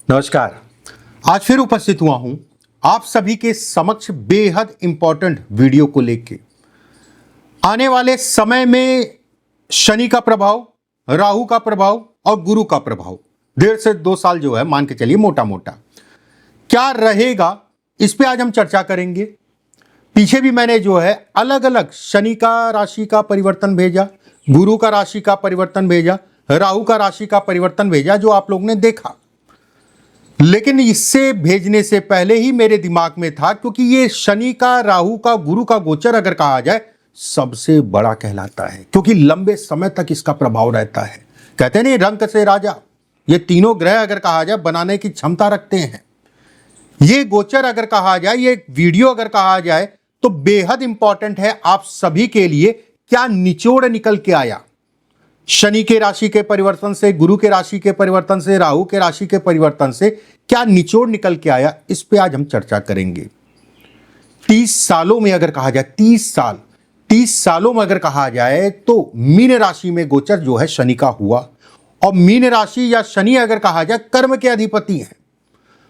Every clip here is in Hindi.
नमस्कार। आज फिर उपस्थित हुआ हूं आप सभी के समक्ष बेहद इंपॉर्टेंट वीडियो को लेके। आने वाले समय में शनि का प्रभाव, राहु का प्रभाव और गुरु का प्रभाव 1.5 से 2 साल जो है मान के चलिए मोटा मोटा क्या रहेगा, इस पे आज हम चर्चा करेंगे। पीछे भी मैंने जो है अलग अलग शनि का राशि का परिवर्तन भेजा, गुरु का राशि का परिवर्तन भेजा, राहु का राशि का परिवर्तन भेजा, जो आप लोगों ने देखा। लेकिन इससे भेजने से पहले ही मेरे दिमाग में था, क्योंकि ये शनि का, राहु का, गुरु का गोचर अगर कहा जाए सबसे बड़ा कहलाता है, क्योंकि लंबे समय तक इसका प्रभाव रहता है। कहते नहीं रंक से राजा, ये तीनों ग्रह अगर कहा जाए बनाने की क्षमता रखते हैं। ये गोचर अगर कहा जाए, ये वीडियो अगर कहा जाए तो बेहद इंपॉर्टेंट है आप सभी के लिए। क्या निचोड़ निकल के आया शनि के राशि के परिवर्तन से, गुरु के राशि के परिवर्तन से, राहु के राशि के परिवर्तन से, क्या निचोड़ निकल के आया, इस पे आज हम चर्चा करेंगे। 30 सालों में अगर कहा जाए, 30 सालों में अगर कहा जाए तो मीन राशि में गोचर जो है शनि का हुआ। और मीन राशि या शनि अगर कहा जाए कर्म के अधिपति हैं।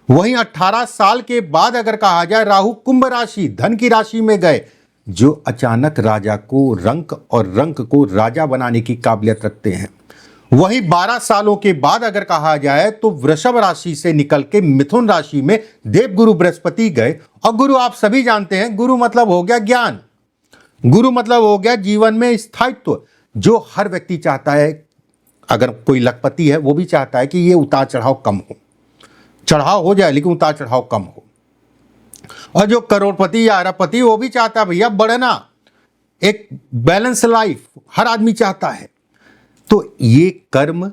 वहीं 18 साल के बाद अगर कहा जाए राहु कुंभ राशि, धन की राशि में गए, जो अचानक राजा को रंक और रंक को राजा बनाने की काबिलियत रखते हैं। वहीं 12 सालों के बाद अगर कहा जाए तो वृषभ राशि से निकल के मिथुन राशि में देवगुरु बृहस्पति गए। और गुरु आप सभी जानते हैं, गुरु मतलब हो गया ज्ञान, गुरु मतलब हो गया जीवन में स्थायित्व, जो हर व्यक्ति चाहता है। अगर कोई लखपति है वो भी चाहता है कि ये उतार चढ़ाव कम हो, चढ़ाव हो जाए लेकिन उतार चढ़ाव कम हो। और जो करोड़पति या अरबपति वो भी चाहता है भैया बढ़ना, एक बैलेंस लाइफ हर आदमी चाहता है। तो ये कर्म,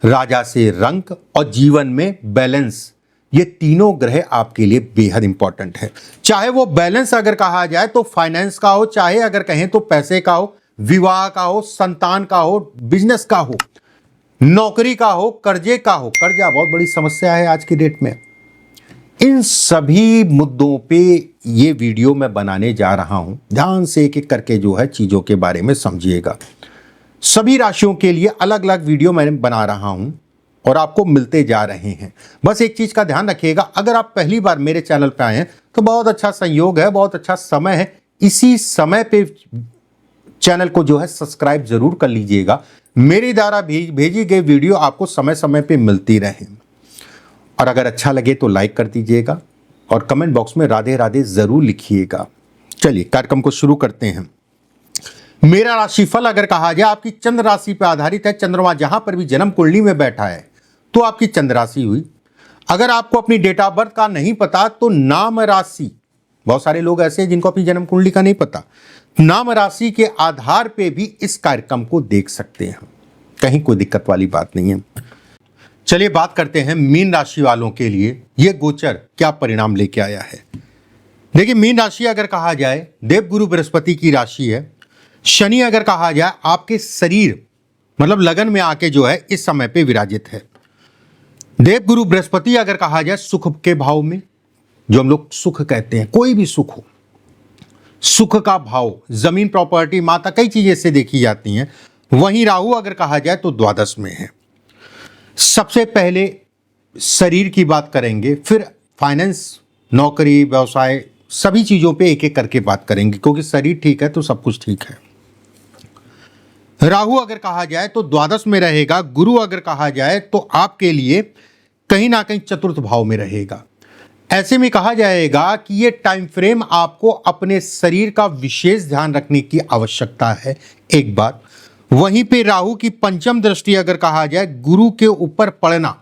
राजा से रंक और जीवन में बैलेंस, ये तीनों ग्रह आपके लिए बेहद इंपॉर्टेंट है। चाहे वो बैलेंस अगर कहा जाए तो फाइनेंस का हो, चाहे अगर कहें तो पैसे का हो, विवाह का हो, संतान का हो, बिजनेस का हो, नौकरी का हो, कर्जे का हो। कर्जा बहुत बड़ी समस्या है आज की डेट में। इन सभी मुद्दों पे ये वीडियो मैं बनाने जा रहा हूं। ध्यान से एक एक करके जो है चीजों के बारे में समझिएगा। सभी राशियों के लिए अलग अलग वीडियो मैं बना रहा हूं और आपको मिलते जा रहे हैं। बस एक चीज का ध्यान रखिएगा, अगर आप पहली बार मेरे चैनल पे आए हैं तो बहुत अच्छा संयोग है, बहुत अच्छा समय है। इसी समय पे चैनल को जो है सब्सक्राइब जरूर कर लीजिएगा। मेरे द्वारा भेजी गई वीडियो आपको समय समय पे मिलती रहे। और अगर अच्छा लगे तो लाइक कर दीजिएगा और कमेंट बॉक्स में राधे राधे जरूर लिखिएगा। चलिए कार्यक्रम को शुरू करते हैं। मेरा राशिफल अगर कहा जाए आपकी चंद्र राशि पर आधारित है। चंद्रमा जहां पर भी जन्म कुंडली में बैठा है तो आपकी चंद्र राशि हुई। अगर आपको अपनी डेट ऑफ बर्थ का नहीं पता तो नाम राशि, बहुत सारे लोग ऐसे हैं जिनको अपनी जन्म कुंडली का नहीं पता, नाम राशि के आधार पे भी इस कार्यक्रम को देख सकते हैं। कहीं कोई दिक्कत वाली बात नहीं है। चलिए बात करते हैं मीन राशि वालों के लिए यह गोचर क्या परिणाम लेके आया है। देखिए, मीन राशि अगर कहा जाए देवगुरु बृहस्पति की राशि है। शनि अगर कहा जाए आपके शरीर मतलब लगन में आके जो है इस समय पे विराजित है। देवगुरु बृहस्पति अगर कहा जाए सुख के भाव में, जो हम लोग सुख कहते हैं, कोई भी सुख हो, सुख का भाव, जमीन, प्रॉपर्टी, माता, कई चीजें से देखी जाती हैं। वहीं राहु अगर कहा जाए तो द्वादश में है। सबसे पहले शरीर की बात करेंगे, फिर फाइनेंस, नौकरी, व्यवसाय, सभी चीजों पे एक एक करके बात करेंगे, क्योंकि शरीर ठीक है तो सब कुछ ठीक है। राहु अगर कहा जाए तो द्वादश में रहेगा। गुरु अगर कहा जाए तो आपके लिए कहीं ना कहीं चतुर्थ भाव में रहेगा। ऐसे में कहा जाएगा कि ये टाइम फ्रेम आपको अपने शरीर का विशेष ध्यान रखने की आवश्यकता है, एक बात। वहीं पे राहु की पंचम दृष्टि अगर कहा जाए गुरु के ऊपर पड़ना,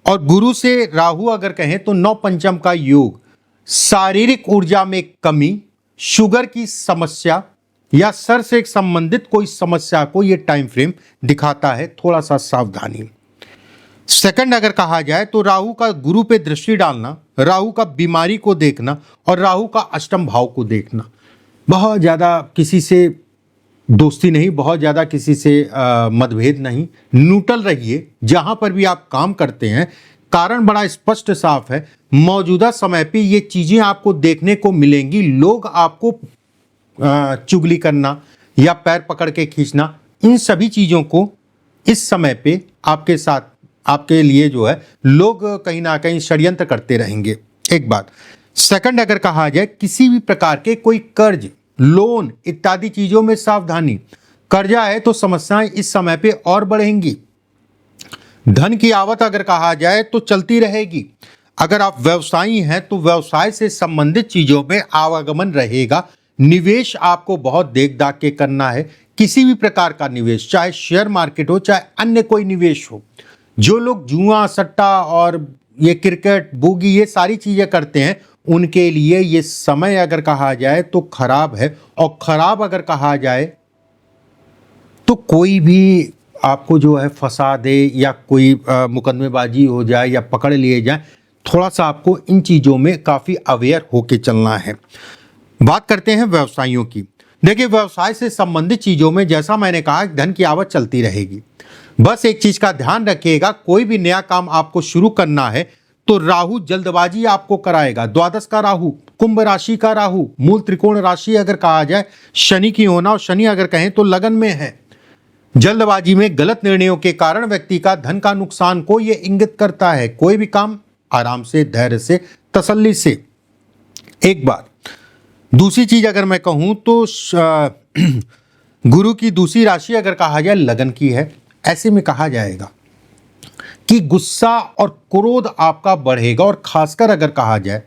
और गुरु से राहु अगर कहें तो 9 पंचम का योग, शारीरिक ऊर्जा में कमी, शुगर की समस्या या सर से संबंधित कोई समस्या को यह टाइम फ्रेम दिखाता है। थोड़ा सा सावधानी। सेकंड अगर कहा जाए तो राहु का गुरु पे दृष्टि डालना, राहु का बीमारी को देखना और राहु का अष्टम भाव को देखना। बहुत ज़्यादा किसी से दोस्ती नहीं, बहुत ज़्यादा किसी से मतभेद नहीं, न्यूट्रल रहिए। जहाँ पर भी आप काम करते हैं कारण बड़ा स्पष्ट साफ है। मौजूदा समय पे ये चीज़ें आपको देखने को मिलेंगी। लोग आपको चुगली करना या पैर पकड़ के खींचना, इन सभी चीज़ों को इस समय पे आपके साथ आपके लिए जो है लोग कहीं ना कहीं षड्यंत्र करते रहेंगे, एक बात। सेकंड, अगर कहा जाए किसी भी प्रकार के कोई कर्ज, लोन इत्यादि चीजों में सावधानी। कर्जा है तो समस्याएं इस समय पे और बढ़ेंगी। धन की आवक अगर कहा जाए तो चलती रहेगी। अगर आप व्यवसायी हैं तो व्यवसाय से संबंधित चीजों में आवागमन रहेगा। निवेश आपको बहुत देख दाख के करना है, किसी भी प्रकार का निवेश, चाहे शेयर मार्केट हो चाहे अन्य कोई निवेश हो। जो लोग जुआ सट्टा और ये क्रिकेट बूगी ये सारी चीजें करते हैं, उनके लिए ये समय अगर कहा जाए तो खराब है। और खराब अगर कहा जाए तो कोई भी आपको जो है फंसा दे या कोई मुकदमेबाजी हो जाए या पकड़ लिए जाए, थोड़ा सा आपको इन चीज़ों में काफ़ी अवेयर होके चलना है। बात करते हैं व्यवसायियों की। देखिए, व्यवसाय से संबंधित चीज़ों में जैसा मैंने कहा धन की आवक चलती रहेगी। बस एक चीज़ का ध्यान रखिएगा, कोई भी नया काम आपको शुरू करना है तो राहु जल्दबाजी आपको कराएगा। द्वादश का राहु, कुंभ राशि का राहु, मूल त्रिकोण राशि अगर कहा जाए शनि की होना, और शनि अगर कहें तो लगन में है। जल्दबाजी में गलत निर्णयों के कारण व्यक्ति का धन का नुकसान को यह इंगित करता है। कोई भी काम आराम से, धैर्य से, तसल्ली से, एक बार। दूसरी चीज अगर मैं कहूं तो गुरु की दूसरी राशि अगर कहा जाए लगन की है। ऐसे में कहा जाएगा कि गुस्सा और क्रोध आपका बढ़ेगा, और खासकर अगर कहा जाए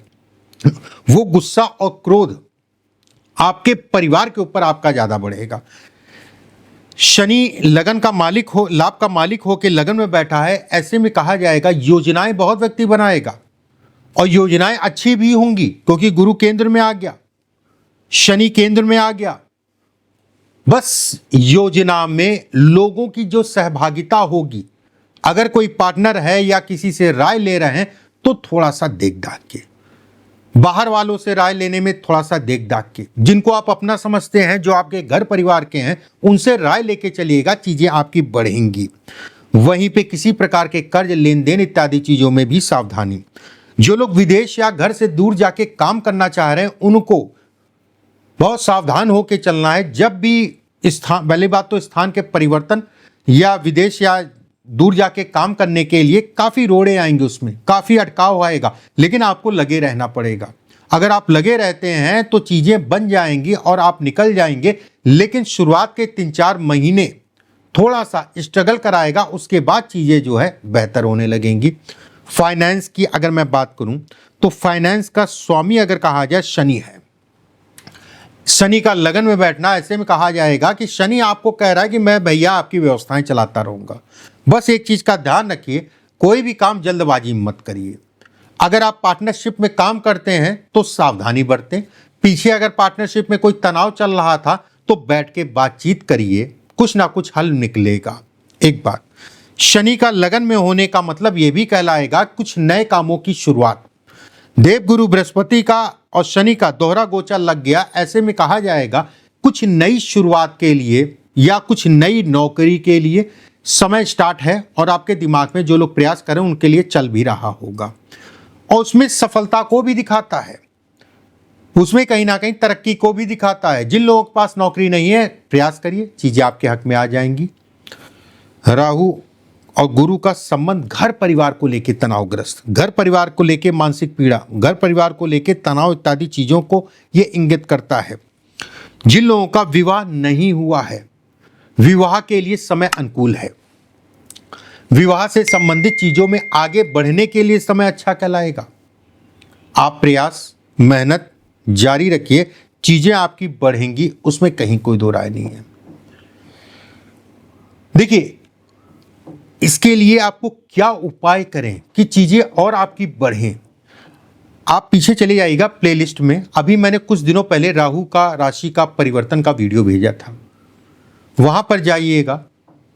वो गुस्सा और क्रोध आपके परिवार के ऊपर आपका ज्यादा बढ़ेगा। शनि लगन का मालिक हो, लाभ का मालिक हो के लगन में बैठा है। ऐसे में कहा जाएगा योजनाएं बहुत व्यक्ति बनाएगा, और योजनाएं अच्छी भी होंगी क्योंकि गुरु केंद्र में आ गया, शनि केंद्र में आ गया। बस योजना में लोगों की जो सहभागिता होगी, अगर कोई पार्टनर है या किसी से राय ले रहे हैं तो थोड़ा सा देख दाख के, बाहर वालों से राय लेने में थोड़ा सा देख दाख के, जिनको आप अपना समझते हैं, जो आपके घर परिवार के हैं, उनसे राय लेके चलिएगा, चीजें आपकी बढ़ेंगी। वहीं पे किसी प्रकार के कर्ज, लेन देन इत्यादि चीजों में भी सावधानी। जो लोग विदेश या घर से दूर जाके काम करना चाह रहे हैं, उनको बहुत सावधान होकर चलना है। जब भी स्थान, पहली बात तो स्थान के परिवर्तन या विदेश या दूर जाके काम करने के लिए काफ़ी रोड़े आएंगे, उसमें काफ़ी अटकाव आएगा, लेकिन आपको लगे रहना पड़ेगा। अगर आप लगे रहते हैं तो चीज़ें बन जाएंगी और आप निकल जाएंगे। लेकिन शुरुआत के 3-4 महीने थोड़ा सा स्ट्रगल कराएगा, उसके बाद चीज़ें जो है बेहतर होने लगेंगी। फाइनेंस की अगर मैं बात करूं तो फाइनेंस का स्वामी अगर कहा जाए शनि है। शनि का लगन में बैठना, ऐसे में कहा जाएगा कि शनि आपको कह रहा है कि मैं भैया आपकी व्यवस्थाएं चलाता रहूंगा। बस एक चीज का ध्यान रखिए, कोई भी काम जल्दबाजी मत करिए। अगर आप पार्टनरशिप में काम करते हैं तो सावधानी बरतें। पीछे अगर पार्टनरशिप में कोई तनाव चल रहा था तो बैठ के बातचीत करिए, कुछ ना कुछ हल निकलेगा। एक बात, शनि का लगन में होने का मतलब यह भी कहलाएगा कुछ नए कामों की शुरुआत। देवगुरु बृहस्पति का और शनि का दोहरा गोचर लग गया। ऐसे में कहा जाएगा कुछ नई शुरुआत के लिए या कुछ नई नौकरी के लिए समय स्टार्ट है, और आपके दिमाग में जो लोग प्रयास करें उनके लिए चल भी रहा होगा, और उसमें सफलता को भी दिखाता है, उसमें कहीं ना कहीं तरक्की को भी दिखाता है। जिन लोगों के पास नौकरी नहीं है, प्रयास करिए, चीजें आपके हक में आ जाएंगी। राहु और गुरु का संबंध घर परिवार को लेकर तनावग्रस्त, घर परिवार को लेकर मानसिक पीड़ा, घर परिवार को लेकर तनाव इत्यादि चीजों को यह इंगित करता है। जिन लोगों का विवाह नहीं हुआ है, विवाह के लिए समय अनुकूल है। विवाह से संबंधित चीजों में आगे बढ़ने के लिए समय अच्छा कहलाएगा। आप प्रयास, मेहनत जारी रखिए, चीजें आपकी बढ़ेंगी, उसमें कहीं कोई दो राय नहीं है। देखिए, इसके लिए आपको क्या उपाय करें कि चीजें और आपकी बढ़ें। आप पीछे चले जाइएगा प्लेलिस्ट में, अभी मैंने कुछ दिनों पहले राहु का राशि का परिवर्तन का वीडियो भेजा था, वहां पर जाइएगा।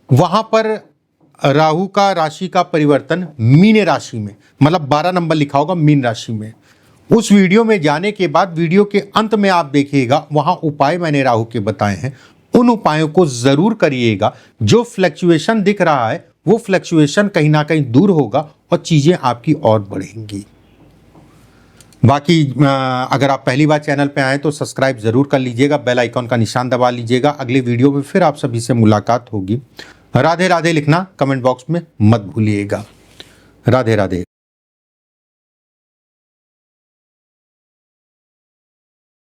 वहां पर राहु का राशि का परिवर्तन मीन राशि में, मतलब 12 नंबर लिखा होगा मीन राशि में। उस वीडियो में जाने के बाद वीडियो के अंत में आप देखिएगा, वहां उपाय मैंने राहु के बताए हैं। उन उपायों को जरूर करिएगा। जो फ्लक्चुएशन दिख रहा है वो फ्लक्चुएशन कहीं ना कहीं दूर होगा और चीजें आपकी और बढ़ेंगी। बाकी अगर आप पहली बार चैनल पे आए तो सब्सक्राइब जरूर कर लीजिएगा, बेल आइकॉन का निशान दबा लीजिएगा। अगले वीडियो में फिर आप सभी से मुलाकात होगी। राधे राधे लिखना कमेंट बॉक्स में मत भूलिएगा। राधे राधे।